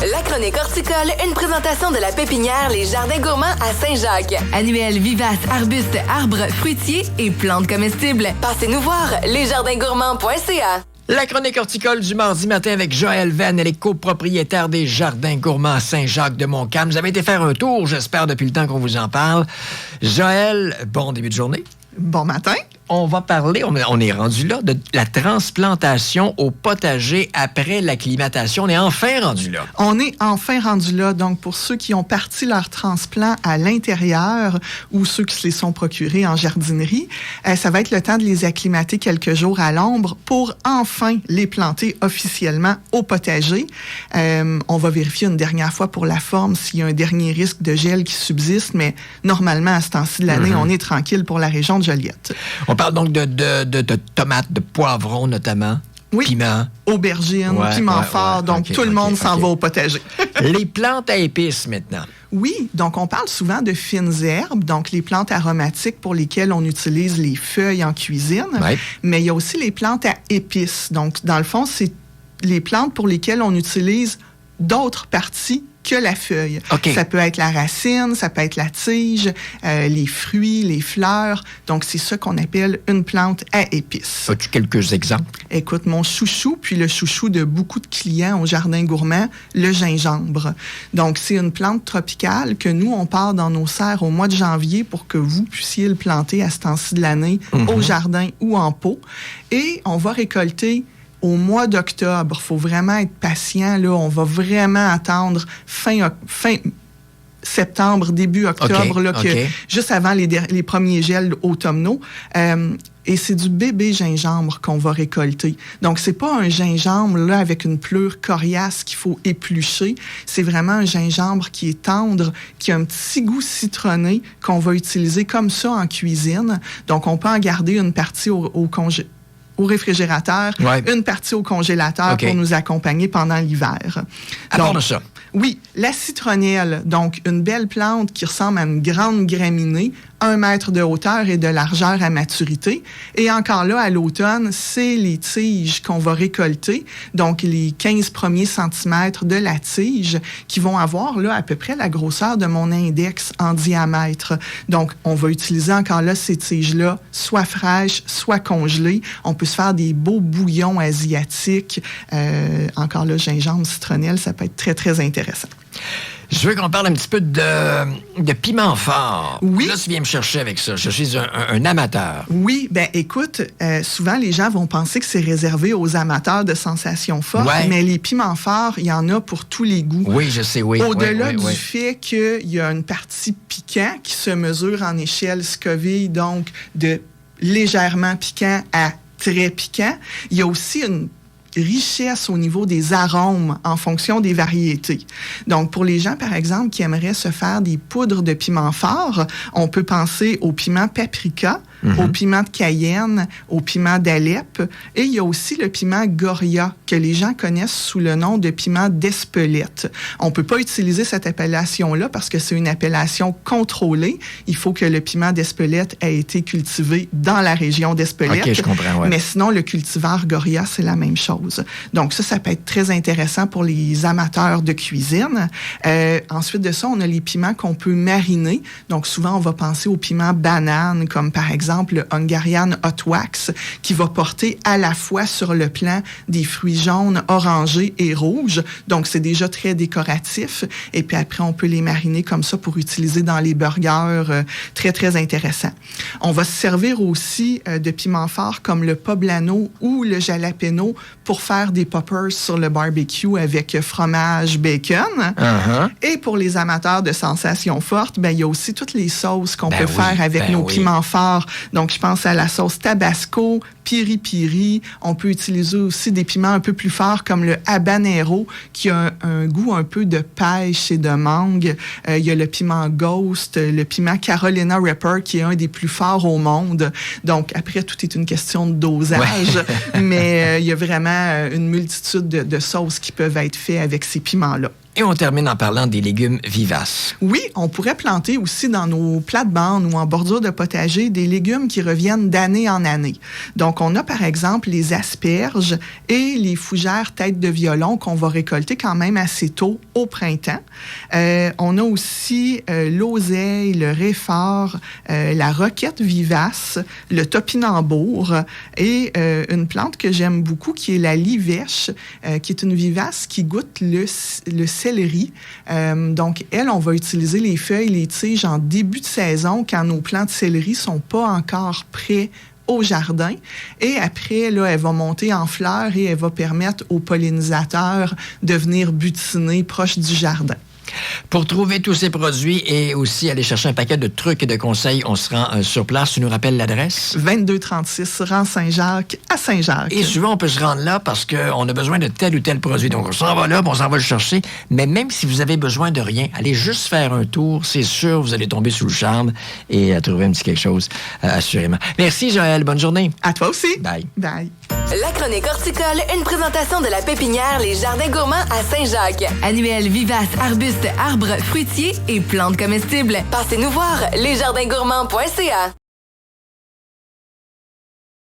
La chronique horticole, une présentation de la pépinière Les Jardins Gourmands à Saint-Jacques. Annuels, vivaces, arbustes, arbres, fruitiers et plantes comestibles. Passez nous voir, lesjardingourmands.ca. La chronique horticole du mardi matin avec Joëlle Venn, elle est copropriétaire des Jardins Gourmands à Saint-Jacques-de-Montcalm. Vous avez été faire un tour, j'espère, depuis le temps qu'on vous en parle. Joëlle, bon début de journée. Bon matin. On va parler, on est rendu là, de la transplantation au potager après l'acclimatation. On est enfin rendu là. On est enfin rendu là. Donc, pour ceux qui ont parti leur transplant à l'intérieur ou ceux qui se les sont procurés en jardinerie, ça va être le temps de les acclimater quelques jours à l'ombre pour enfin les planter officiellement au potager. On va vérifier une dernière fois pour la forme s'il y a un dernier risque de gel qui subsiste, mais normalement, à ce temps-ci de l'année, on est tranquille pour la région de Joliette. On parle donc de tomates, de poivrons notamment, oui. Piment. Aubergines, piment fort, donc tout le monde s'en va au potager. Les plantes à épices maintenant. Oui, donc on parle souvent de fines herbes, donc les plantes aromatiques pour lesquelles on utilise les feuilles en cuisine, mais il y a aussi les plantes à épices. Donc, dans le fond, c'est les plantes pour lesquelles on utilise d'autres parties que la feuille. Okay. Ça peut être la racine, ça peut être la tige, les fruits, les fleurs. Donc, c'est ça qu'on appelle une plante à épices. As-tu quelques exemples? Écoute, mon chouchou, puis le chouchou de beaucoup de clients au Jardin Gourmand, le gingembre. Donc, c'est une plante tropicale que nous, on part dans nos serres au mois de janvier pour que vous puissiez le planter à ce temps-ci de l'année au jardin ou en pot. Et on va récolter au mois d'octobre. Il faut vraiment être patient. Là, on va vraiment attendre fin septembre, début octobre, juste avant les premiers gels automnaux. Et c'est du bébé gingembre qu'on va récolter. Donc, c'est pas un gingembre là avec une pleure coriace qu'il faut éplucher. C'est vraiment un gingembre qui est tendre, qui a un petit goût citronné qu'on va utiliser comme ça en cuisine. Donc, on peut en garder une partie au réfrigérateur, une partie au congélateur pour nous accompagner pendant l'hiver. À part de ça. Oui, la citronnelle, donc une belle plante qui ressemble à une grande graminée, 1 mètre de hauteur et de largeur à maturité. Et encore là, à l'automne, c'est les tiges qu'on va récolter, donc les 15 premiers centimètres de la tige qui vont avoir là à peu près la grosseur de mon index en diamètre. Donc, on va utiliser encore là ces tiges-là, soit fraîches, soit congelées. On peut se faire des beaux bouillons asiatiques. Encore là, gingembre, citronnelle, ça peut être très, très intéressant. Je veux qu'on parle un petit peu de piment fort. Oui. Là, tu viens me chercher avec ça. Je suis un amateur. Oui, bien écoute, souvent les gens vont penser que c'est réservé aux amateurs de sensations fortes, mais les piments forts, il y en a pour tous les goûts. Oui, je sais, oui. Au-delà du fait qu'il y a une partie piquant qui se mesure en échelle Scoville, donc de légèrement piquant à très piquant, il y a aussi une richesse au niveau des arômes en fonction des variétés. Donc, pour les gens, par exemple, qui aimeraient se faire des poudres de piment fort, on peut penser au piment paprika, au piment de Cayenne, au piment d'Alep. Et il y a aussi le piment Goria, que les gens connaissent sous le nom de piment d'Espelette. On ne peut pas utiliser cette appellation-là parce que c'est une appellation contrôlée. Il faut que le piment d'Espelette ait été cultivé dans la région d'Espelette. OK, je comprends, Mais sinon, le cultivar Goria, c'est la même chose. Donc ça peut être très intéressant pour les amateurs de cuisine. Ensuite de ça, on a les piments qu'on peut mariner. Donc souvent, on va penser aux piments bananes, comme par exemple le Hungarian Hot Wax, qui va porter à la fois sur le plan des fruits jaunes, orangés et rouges. Donc c'est déjà très décoratif. Et puis après, on peut les mariner comme ça pour utiliser dans les burgers. Très, très intéressant. On va se servir aussi de piments forts comme le poblano ou le jalapeno pour faire des poppers sur le barbecue avec fromage, bacon. Et pour les amateurs de sensations fortes, ben, il y a aussi toutes les sauces qu'on peut faire avec nos piments forts. Donc, je pense à la sauce tabasco, piri-piri. On peut utiliser aussi des piments un peu plus forts comme le habanero qui a un goût un peu de pêche et de mangue. Il y a le piment Ghost, le piment Carolina Reaper qui est un des plus forts au monde. Donc, après, tout est une question de dosage, mais il y a vraiment une multitude de sauces qui peuvent être faites avec ces piments-là. Et on termine en parlant des légumes vivaces. Oui, on pourrait planter aussi dans nos plates-bandes ou en bordure de potager des légumes qui reviennent d'année en année. Donc, Donc, on a par exemple les asperges et les fougères tête de violon qu'on va récolter quand même assez tôt au printemps. On a aussi l'oseille, le réfort, la roquette vivace, le topinambour et une plante que j'aime beaucoup qui est la livèche, qui est une vivace qui goûte le céleri. Donc, elle, on va utiliser les feuilles, les tiges en début de saison quand nos plants de céleri sont pas encore prêts au jardin. Et après, là, elle va monter en fleurs et elle va permettre aux pollinisateurs de venir butiner proche du jardin. Pour trouver tous ces produits et aussi aller chercher un paquet de trucs et de conseils, on se rend sur place. Tu nous rappelles l'adresse? 2236 rang Saint-Jacques à Saint-Jacques. Et souvent, on peut se rendre là parce qu'on a besoin de tel ou tel produit. Donc, on s'en va là, on s'en va le chercher. Mais même si vous avez besoin de rien, allez juste faire un tour. C'est sûr, vous allez tomber sous le charme et trouver un petit quelque chose, assurément. Merci, Joël. Bonne journée. À toi aussi. Bye. Bye. La chronique horticole, une présentation de la pépinière Les Jardins Gourmands à Saint-Jacques. Annuels, vivaces, arbustes, arbres, fruitiers et plantes comestibles. Passez nous voir, lesjardingourmands.ca.